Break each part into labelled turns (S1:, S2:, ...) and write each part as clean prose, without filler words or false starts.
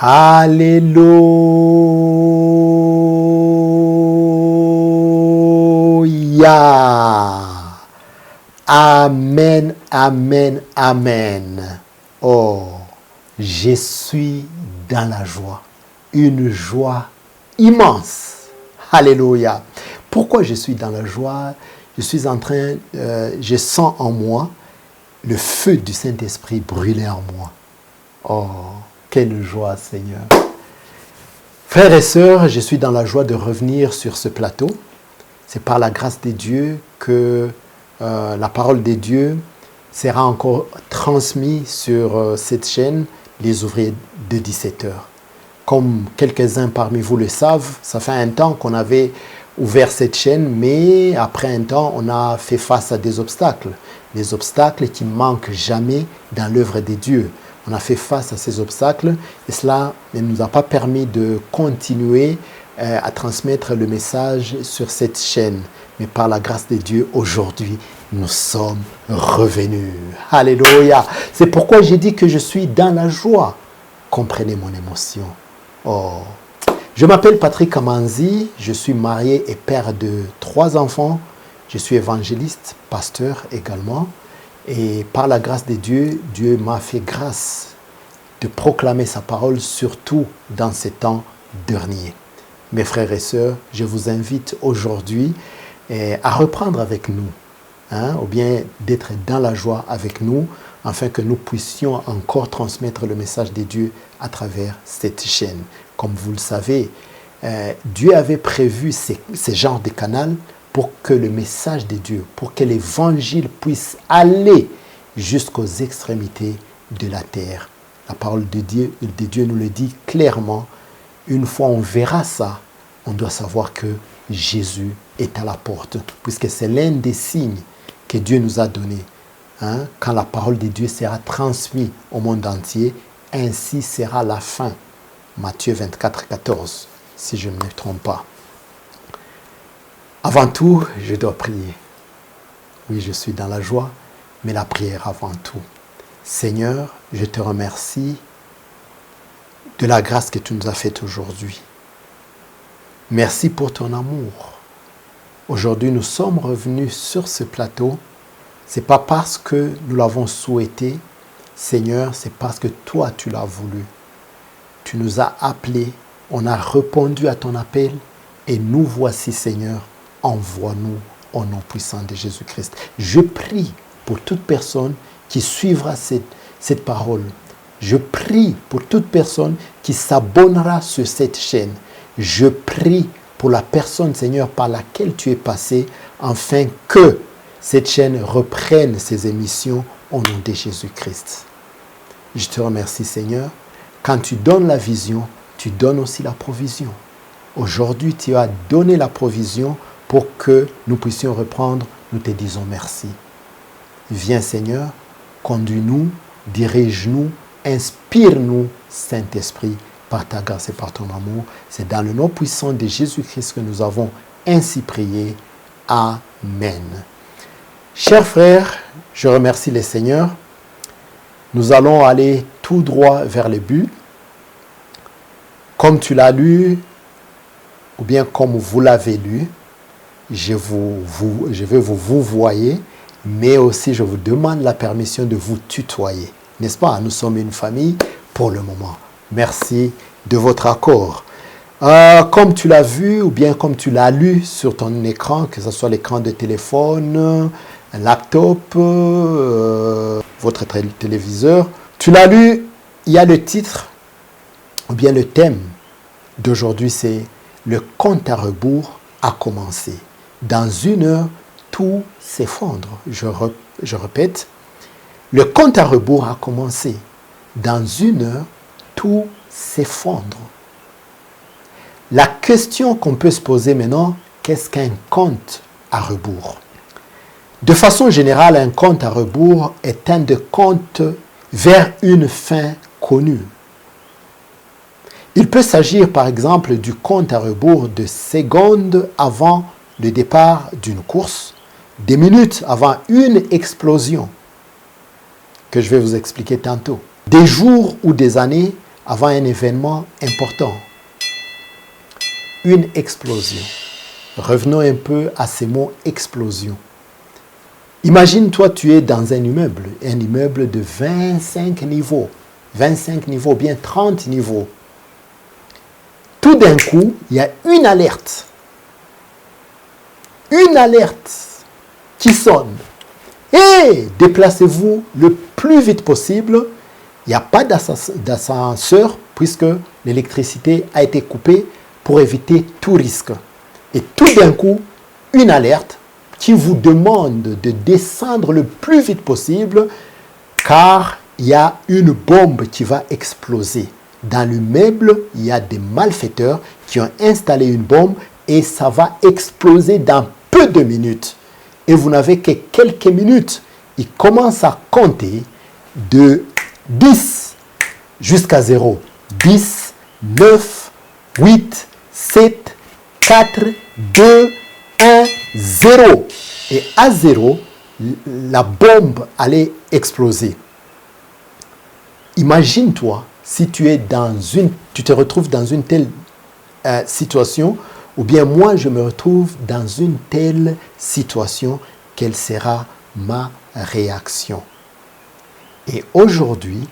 S1: Alléluia. Amen, amen, amen. Oh, je suis dans la joie. Une joie immense. Alléluia. Pourquoi je suis dans la joie? Je suis en train, je sens en moi le feu du Saint-Esprit brûler en moi. Oh, quelle joie, Seigneur. Frères et sœurs, je suis dans la joie de revenir sur ce plateau. C'est par la grâce de Dieu que la parole de Dieu sera encore transmise sur cette chaîne, les ouvriers de 17 heures. Comme quelques-uns parmi vous le savent, ça fait un temps qu'on avait ouvert cette chaîne, mais après un temps, on a fait face à des obstacles. Des obstacles qui ne manquent jamais dans l'œuvre de Dieu. On a fait face à ces obstacles et cela ne nous a pas permis de continuer à transmettre le message sur cette chaîne. Mais par la grâce de Dieu, aujourd'hui, nous sommes revenus. Alléluia. C'est pourquoi j'ai dit que je suis dans la joie. Comprenez mon émotion. Oh. Je m'appelle Patrick Amanzi, je suis marié et père de 3 enfants. Je suis évangéliste, pasteur également. Et par la grâce de Dieu, Dieu m'a fait grâce de proclamer sa parole, surtout dans ces temps derniers. Mes frères et sœurs, je vous invite aujourd'hui à reprendre avec nous, ou bien d'être dans la joie avec nous, afin que nous puissions encore transmettre le message de Dieu à travers cette chaîne. Comme vous le savez, Dieu avait prévu ces genres de canaux pour que le message de Dieu, pour que l'évangile puisse aller jusqu'aux extrémités de la terre. La parole de Dieu nous le dit clairement. Une fois on verra ça, on doit savoir que Jésus est à la porte, puisque c'est l'un des signes que Dieu nous a donnés. Quand la parole de Dieu sera transmise au monde entier, ainsi sera la fin. Matthieu 24, 14, si je ne me trompe pas. Avant tout, je dois prier. Oui, je suis dans la joie, mais la prière avant tout. Seigneur, je te remercie de la grâce que tu nous as faite aujourd'hui. Merci pour ton amour. Aujourd'hui, nous sommes revenus sur ce plateau. Ce n'est pas parce que nous l'avons souhaité, Seigneur, c'est parce que toi, tu l'as voulu. Tu nous as appelés, on a répondu à ton appel et nous voici, Seigneur. Envoie-nous au nom puissant de Jésus-Christ. Je prie pour toute personne qui suivra cette parole. Je prie pour toute personne qui s'abonnera sur cette chaîne. Je prie pour la personne, Seigneur, par laquelle tu es passé, afin que cette chaîne reprenne ses émissions au nom de Jésus-Christ. Je te remercie, Seigneur. Quand tu donnes la vision, tu donnes aussi la provision. Aujourd'hui, tu as donné la provision pour que nous puissions reprendre. Nous te disons merci. Viens, Seigneur, conduis-nous, dirige-nous, inspire-nous, Saint-Esprit, par ta grâce et par ton amour. C'est dans le nom puissant de Jésus-Christ que nous avons ainsi prié. Amen. Chers frères, je remercie le Seigneur. Nous allons aller tout droit vers le but. Comme tu l'as lu, ou bien comme vous l'avez lu, je vais vous voyer, mais aussi je vous demande la permission de vous tutoyer. N'est-ce pas? Nous sommes une famille pour le moment. Merci de votre accord. Comme tu l'as vu ou bien comme tu l'as lu sur ton écran, que ce soit l'écran de téléphone, un laptop, votre téléviseur, tu l'as lu, il y a le titre ou bien le thème d'aujourd'hui, c'est le compte à rebours a commencé. Dans 1 heure, tout s'effondre. Je répète, le compte à rebours a commencé. Dans 1 heure, tout s'effondre. La question qu'on peut se poser maintenant, qu'est-ce qu'un compte à rebours? De façon générale, un compte à rebours est un compte vers une fin connue. Il peut s'agir par exemple du compte à rebours de secondes avant le départ d'une course, des minutes avant une explosion, que je vais vous expliquer tantôt, des jours ou des années avant un événement important. Une explosion. Revenons un peu à ces mots explosion. Imagine-toi, tu es dans un immeuble de 25 niveaux, bien 30 niveaux. Tout d'un coup, il y a une alerte qui sonne. Et déplacez-vous le plus vite possible. Il n'y a pas d'ascenseur puisque l'électricité a été coupée pour éviter tout risque. Et tout d'un coup, une alerte qui vous demande de descendre le plus vite possible car il y a une bombe qui va exploser. Dans l'immeuble, il y a des malfaiteurs qui ont installé une bombe et ça va exploser dans peu de minutes. Et vous n'avez que quelques minutes. Il commence à compter de 10 jusqu'à 0. 10, 9, 8, 7, 4, 2, 1, 0. Et à 0, la bombe allait exploser. Imagine-toi si tu te retrouves dans une telle situation, ou bien moi je me retrouve dans une telle situation, quelle sera ma réaction? Et aujourd'hui,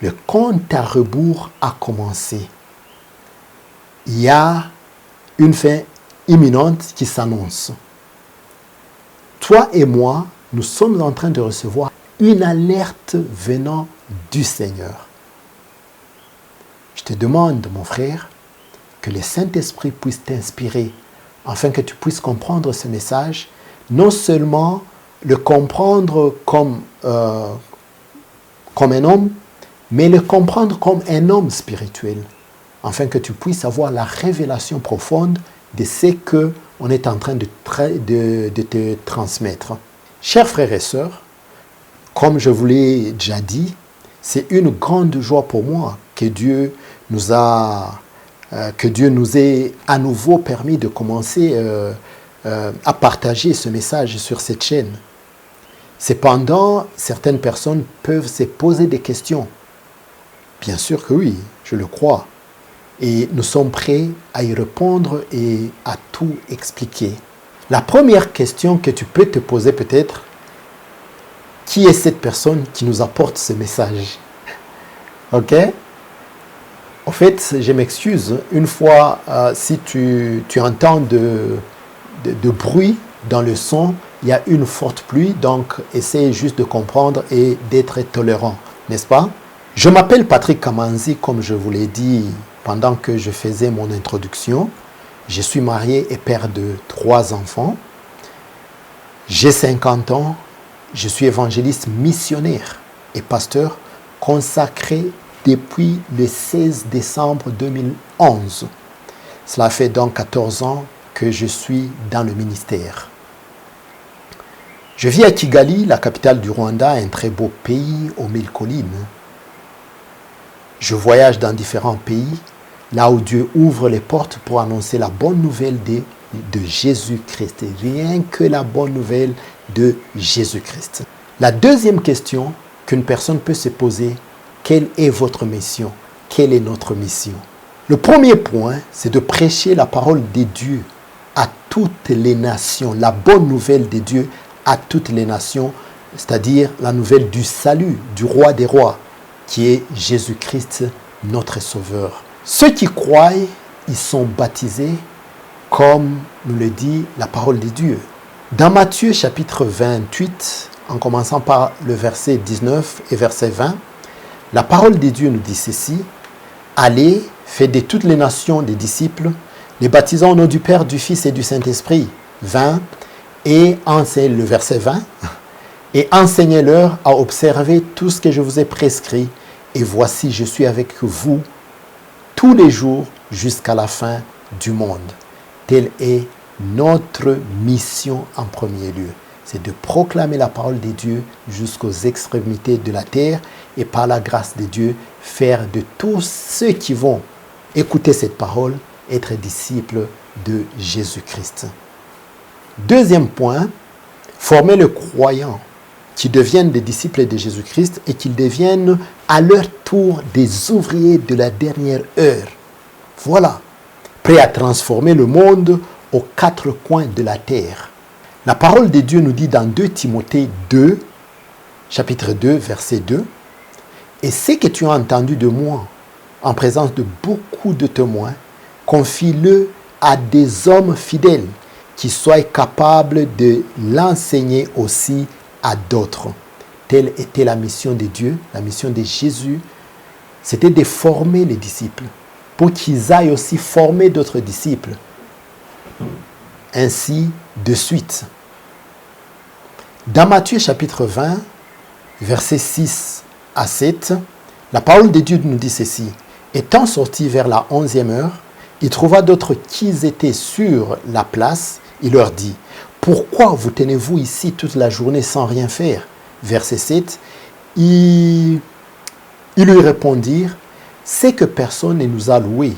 S1: le compte à rebours a commencé. Il y a une fin imminente qui s'annonce. Toi et moi, nous sommes en train de recevoir une alerte venant du Seigneur. Je te demande, mon frère, que le Saint-Esprit puisse t'inspirer afin que tu puisses comprendre ce message, non seulement le comprendre comme un homme, mais le comprendre comme un homme spirituel, afin que tu puisses avoir la révélation profonde de ce qu'on est en train de te transmettre. Chers frères et sœurs, comme je vous l'ai déjà dit, c'est une grande joie pour moi que Dieu nous ait à nouveau permis de commencer à partager ce message sur cette chaîne. Cependant, certaines personnes peuvent se poser des questions. Bien sûr que oui, je le crois. Et nous sommes prêts à y répondre et à tout expliquer. La première question que tu peux te poser peut-être, qui est cette personne qui nous apporte ce message? Ok? En fait, je m'excuse, une fois, si tu entends de bruit dans le son, il y a une forte pluie, donc essaye juste de comprendre et d'être tolérant, n'est-ce pas? Je m'appelle Patrick Kamanzi, comme je vous l'ai dit pendant que je faisais mon introduction. Je suis marié et père de 3 enfants. J'ai 50 ans. Je suis évangéliste missionnaire et pasteur consacré depuis le 16 décembre 2011. Cela fait donc 14 ans que je suis dans le ministère. Je vis à Kigali, la capitale du Rwanda, un très beau pays aux 1000 collines. Je voyage dans différents pays, là où Dieu ouvre les portes pour annoncer la bonne nouvelle de Jésus-Christ. Rien que la bonne nouvelle de Jésus-Christ. La deuxième question qu'une personne peut se poser, quelle est votre mission? Quelle est notre mission? Le premier point, c'est de prêcher la parole de Dieu à toutes les nations, la bonne nouvelle de Dieu à toutes les nations, c'est-à-dire la nouvelle du salut, du roi des rois, qui est Jésus-Christ, notre Sauveur. Ceux qui croient, ils sont baptisés, comme nous le dit la parole de Dieu. Dans Matthieu chapitre 28, en commençant par le verset 19 et verset 20, la parole de Dieu nous dit ceci: « Allez, faites de toutes les nations des disciples, les baptisant au nom du Père, du Fils et du Saint-Esprit. » 20, et le verset 20, « Et enseignez-leur à observer tout ce que je vous ai prescrit, et voici, je suis avec vous tous les jours jusqu'à la fin du monde. » Telle est notre mission en premier lieu. C'est de proclamer la parole de Dieu jusqu'aux extrémités de la terre et par la grâce de Dieu, faire de tous ceux qui vont écouter cette parole, être disciples de Jésus-Christ. Deuxième point, former le croyant qui deviennent des disciples de Jésus-Christ et qu'ils deviennent à leur tour des ouvriers de la dernière heure. Voilà, prêts à transformer le monde aux quatre coins de la terre. La parole de Dieu nous dit dans 2 Timothée 2, chapitre 2, verset 2, « Et ce que tu as entendu de moi, en présence de beaucoup de témoins, confie-le à des hommes fidèles qui soient capables de l'enseigner aussi à d'autres. » Telle était la mission de Dieu, la mission de Jésus. C'était de former les disciples pour qu'ils aillent aussi former d'autres disciples. Ainsi de suite. Dans Matthieu chapitre 20, versets 6 à 7, la parole de Dieu nous dit ceci. Étant sorti vers la 11e heure, il trouva d'autres qui étaient sur la place. Il leur dit, « Pourquoi vous tenez-vous ici toute la journée sans rien faire ?» Verset 7, ils lui répondirent, « C'est que personne ne nous a loués.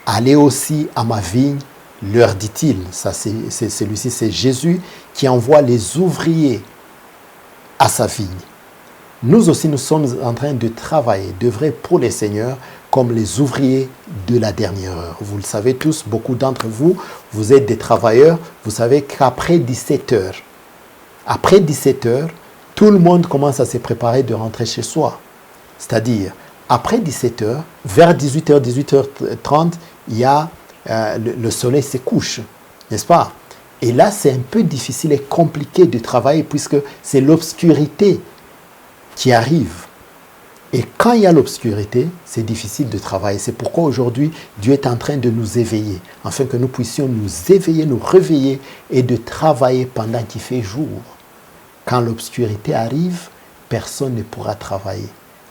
S1: Allez aussi à ma vigne, leur dit-il. » Ça, celui-ci, c'est Jésus qui envoie les ouvriers à sa vigne. Nous aussi, nous sommes en train de travailler, d'œuvrer pour les seigneurs comme les ouvriers de la dernière heure. Vous le savez tous, beaucoup d'entre vous, vous êtes des travailleurs. Vous savez qu'après 17 heures, tout le monde commence à se préparer de rentrer chez soi. C'est-à-dire, après 17 heures, vers 18h, 18h30, il y a, le soleil se couche, n'est-ce pas? Et là, c'est un peu difficile et compliqué de travailler puisque c'est l'obscurité qui arrive. Et quand il y a l'obscurité, c'est difficile de travailler. C'est pourquoi aujourd'hui, Dieu est en train de nous éveiller, afin que nous puissions nous éveiller, nous réveiller et de travailler pendant qu'il fait jour. Quand l'obscurité arrive, personne ne pourra travailler.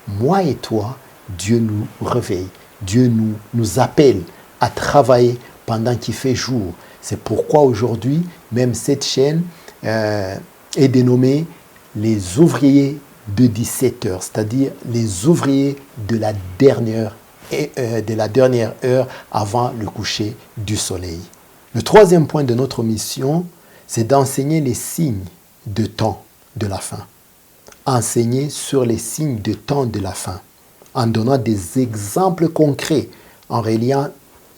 S1: Moi et toi, Dieu nous réveille. Dieu nous appelle à travailler pendant qu'il fait jour. C'est pourquoi aujourd'hui, même cette chaîne est dénommée les ouvriers de 17 heures, c'est-à-dire les ouvriers de la dernière heure avant le coucher du soleil. Le troisième point de notre mission, c'est d'enseigner les signes de temps de la fin. Enseigner sur les signes de temps de la fin, en donnant des exemples concrets, en reliant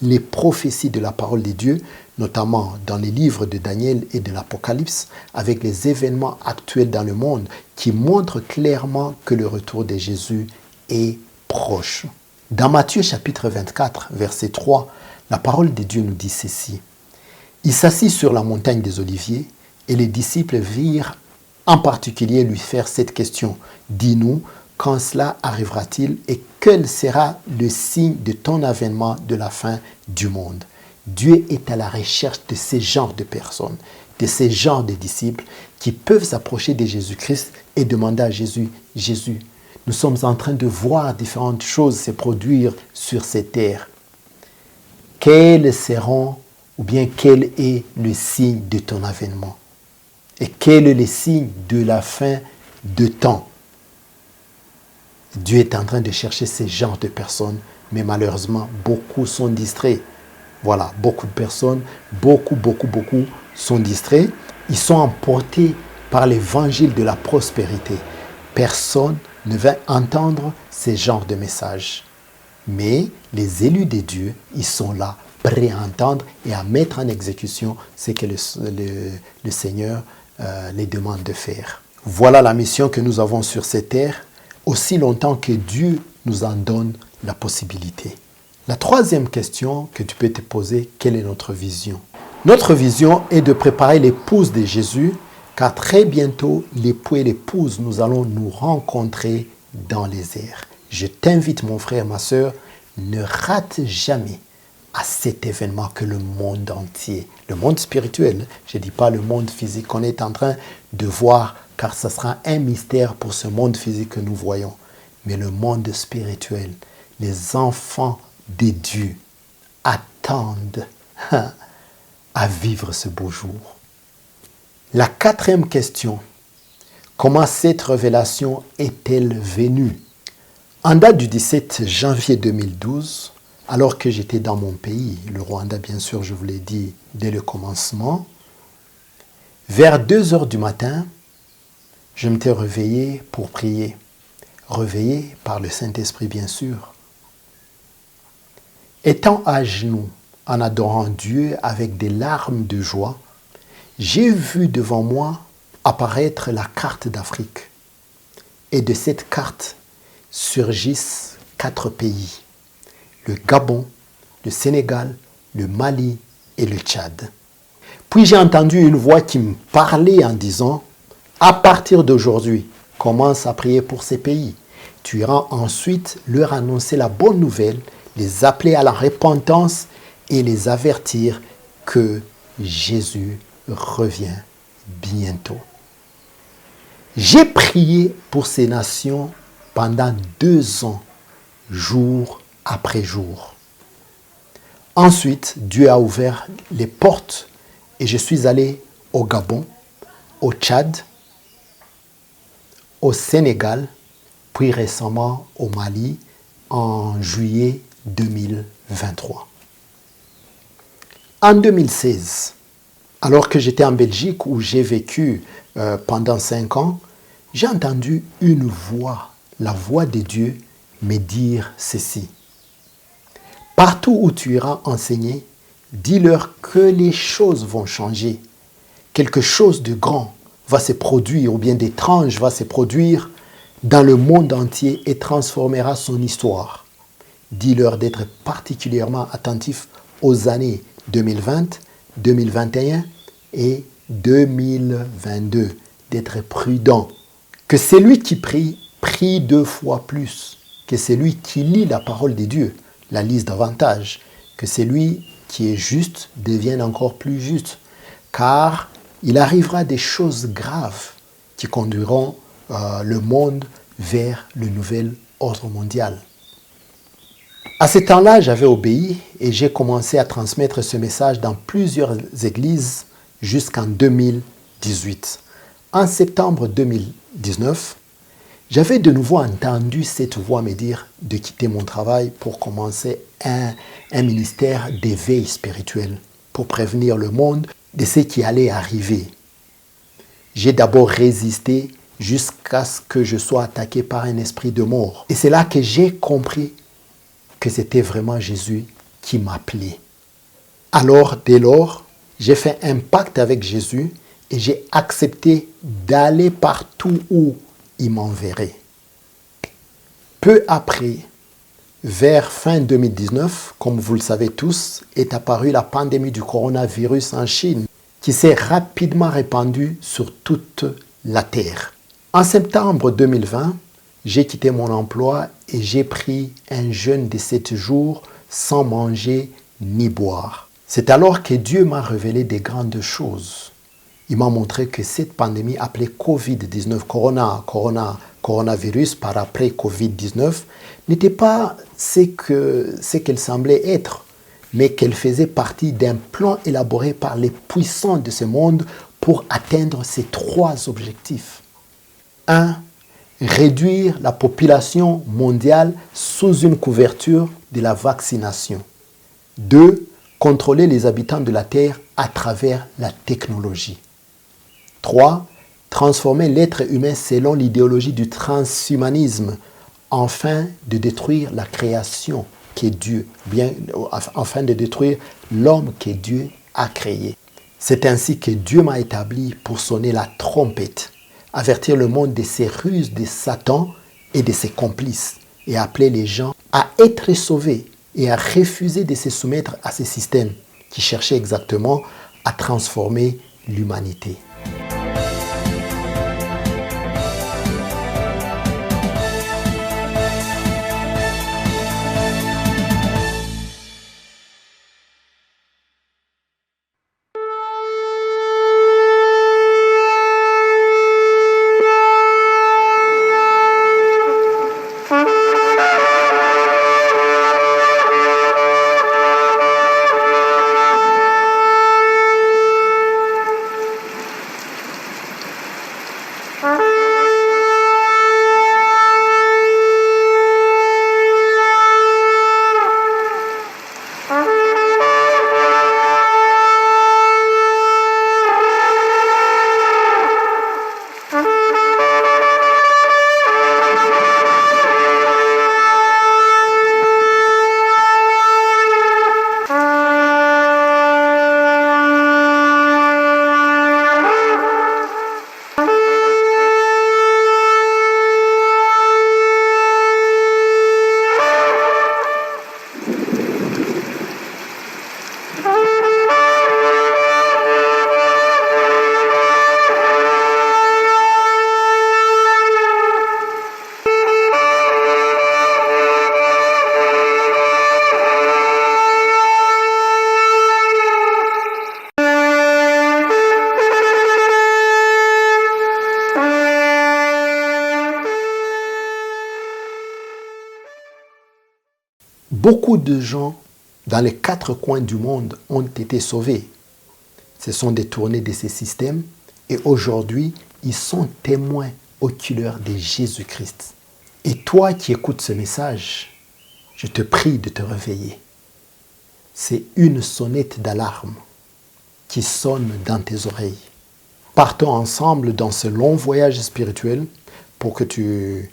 S1: les prophéties de la parole de Dieu, notamment dans les livres de Daniel et de l'Apocalypse, avec les événements actuels dans le monde qui montrent clairement que le retour de Jésus est proche. Dans Matthieu chapitre 24, verset 3, la parole de Dieu nous dit ceci. Il s'assit sur la montagne des Oliviers et les disciples virent en particulier lui faire cette question. Dis-nous, quand cela arrivera-t-il et quel sera le signe de ton avènement de la fin du monde? Dieu est à la recherche de ces genres de personnes, de ces genres de disciples qui peuvent s'approcher de Jésus-Christ et demander à Jésus, « Jésus, nous sommes en train de voir différentes choses se produire sur cette terre. Quels seront ou bien quel est le signe de ton avènement? Et quel est le signe de la fin de temps? » Dieu est en train de chercher ces genres de personnes, mais malheureusement, beaucoup sont distraits. Voilà, beaucoup de personnes, beaucoup sont distraits. Ils sont emportés par l'évangile de la prospérité. Personne ne va entendre ces genres de messages. Mais les élus de Dieu, ils sont là, prêts à entendre et à mettre en exécution ce que le Seigneur les demande de faire. Voilà la mission que nous avons sur cette terre, aussi longtemps que Dieu nous en donne la possibilité. La troisième question que tu peux te poser, quelle est notre vision? Notre vision est de préparer l'épouse de Jésus, car très bientôt, l'époux et l'épouse, nous allons nous rencontrer dans les airs. Je t'invite, mon frère, ma sœur, ne rate jamais à cet événement que le monde entier, le monde spirituel, je ne dis pas le monde physique qu'on est en train de voir, car ce sera un mystère pour ce monde physique que nous voyons, mais le monde spirituel, les enfants de Dieu attendent à vivre ce beau jour. La quatrième question, comment cette révélation est-elle venue? En date du 17 janvier 2012, alors que j'étais dans mon pays, le Rwanda bien sûr, je vous l'ai dit dès le commencement, vers 2 heures du matin, Je m'étais réveillé pour prier, réveillé par le Saint-Esprit bien sûr. Étant à genoux, en adorant Dieu avec des larmes de joie, j'ai vu devant moi apparaître la carte d'Afrique. Et de cette carte surgissent 4 pays, le Gabon, le Sénégal, le Mali et le Tchad. Puis j'ai entendu une voix qui me parlait en disant, à partir d'aujourd'hui, commence à prier pour ces pays. Tu iras ensuite leur annoncer la bonne nouvelle, les appeler à la repentance et les avertir que Jésus revient bientôt. J'ai prié pour ces nations pendant 2 ans, jour après jour. Ensuite, Dieu a ouvert les portes et je suis allé au Gabon, au Tchad, au Sénégal, puis récemment au Mali en juillet 2023. En 2016, alors que j'étais en Belgique où j'ai vécu pendant 5 ans, j'ai entendu une voix, la voix de Dieu, me dire ceci. Partout où tu iras enseigner, dis-leur que les choses vont changer. Quelque chose de grand va se produire, ou bien d'étrange va se produire dans le monde entier et transformera son histoire. Dis-leur d'être particulièrement attentifs aux années 2020, 2021 et 2022, d'être prudent. Que celui qui prie, prie 2 fois plus. Que celui qui lit la parole de Dieu la lise davantage. Que celui qui est juste devienne encore plus juste. Car il arrivera des choses graves qui conduiront le monde vers le nouvel ordre mondial. À ce temps-là, j'avais obéi et j'ai commencé à transmettre ce message dans plusieurs églises jusqu'en 2018. En septembre 2019, j'avais de nouveau entendu cette voix me dire de quitter mon travail pour commencer un ministère d'éveil spirituel, pour prévenir le monde de ce qui allait arriver. J'ai d'abord résisté jusqu'à ce que je sois attaqué par un esprit de mort. Et c'est là que j'ai compris que c'était vraiment Jésus qui m'appelait. Alors, dès lors, j'ai fait un pacte avec Jésus et j'ai accepté d'aller partout où il m'enverrait. Peu après, vers fin 2019, comme vous le savez tous, est apparue la pandémie du coronavirus en Chine, qui s'est rapidement répandue sur toute la Terre. En septembre 2020, j'ai quitté mon emploi et j'ai pris un jeûne de 7 jours sans manger ni boire. C'est alors que Dieu m'a révélé des grandes choses. Il m'a montré que cette pandémie appelée Covid-19, coronavirus par après Covid-19, n'était pas ce qu'elle semblait être, mais qu'elle faisait partie d'un plan élaboré par les puissants de ce monde pour atteindre ces 3 objectifs. 1. Réduire la population mondiale sous une couverture de la vaccination. 2. Contrôler les habitants de la Terre à travers la technologie. 3. Transformer l'être humain selon l'idéologie du transhumanisme, afin de détruire la création que Dieu, afin de détruire l'homme que Dieu a créé. C'est ainsi que Dieu m'a établi pour sonner la trompette, avertir le monde de ses ruses de Satan et de ses complices, et appeler les gens à être sauvés et à refuser de se soumettre à ces systèmes qui cherchaient exactement à transformer l'humanité. beaucoup de gens dans les 4 coins du monde ont été sauvés, se sont détournés de ces systèmes et aujourd'hui, ils sont témoins oculaires de Jésus-Christ. Et toi qui écoutes ce message, je te prie de te réveiller. C'est une sonnette d'alarme qui sonne dans tes oreilles. Partons ensemble dans ce long voyage spirituel pour que tu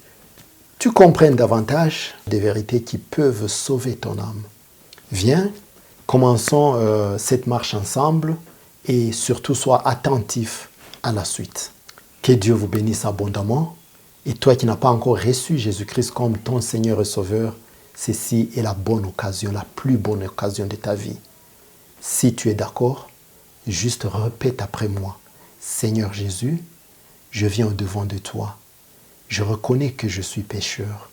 S1: comprennes davantage des vérités qui peuvent sauver ton âme. Viens, commençons cette marche ensemble et surtout sois attentif à la suite. Que Dieu vous bénisse abondamment. Et toi qui n'as pas encore reçu Jésus-Christ comme ton Seigneur et Sauveur, ceci est la bonne occasion, la plus bonne occasion de ta vie. Si tu es d'accord, juste répète après moi. Seigneur Jésus, je viens au-devant de toi. Je reconnais que je suis pécheur.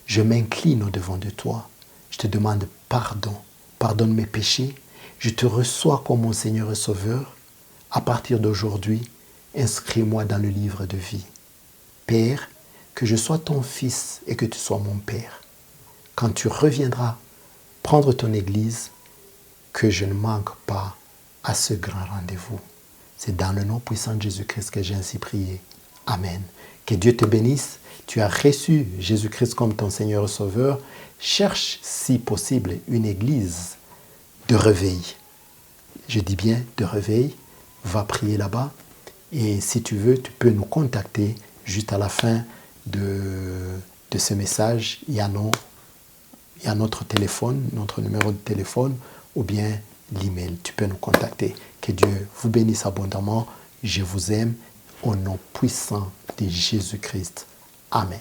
S1: Je m'incline au-devant de toi. Je te demande pardon. Pardonne mes péchés. Je te reçois comme mon Seigneur et Sauveur. À partir d'aujourd'hui, inscris-moi dans le livre de vie. Père, que je sois ton fils et que tu sois mon Père. Quand tu reviendras prendre ton Église, que je ne manque pas à ce grand rendez-vous. C'est dans le nom puissant de Jésus-Christ que j'ai ainsi prié. Amen. Que Dieu te bénisse. Tu as reçu Jésus-Christ comme ton Seigneur et Sauveur. Cherche, si possible, une église de réveil. Je dis bien de réveil. Va prier là-bas. Et si tu veux, tu peux nous contacter juste à la fin de ce message. Il y a notre téléphone, notre numéro de téléphone ou bien l'email. Tu peux nous contacter. Que Dieu vous bénisse abondamment. Je vous aime au nom puissant de Jésus-Christ. Amen.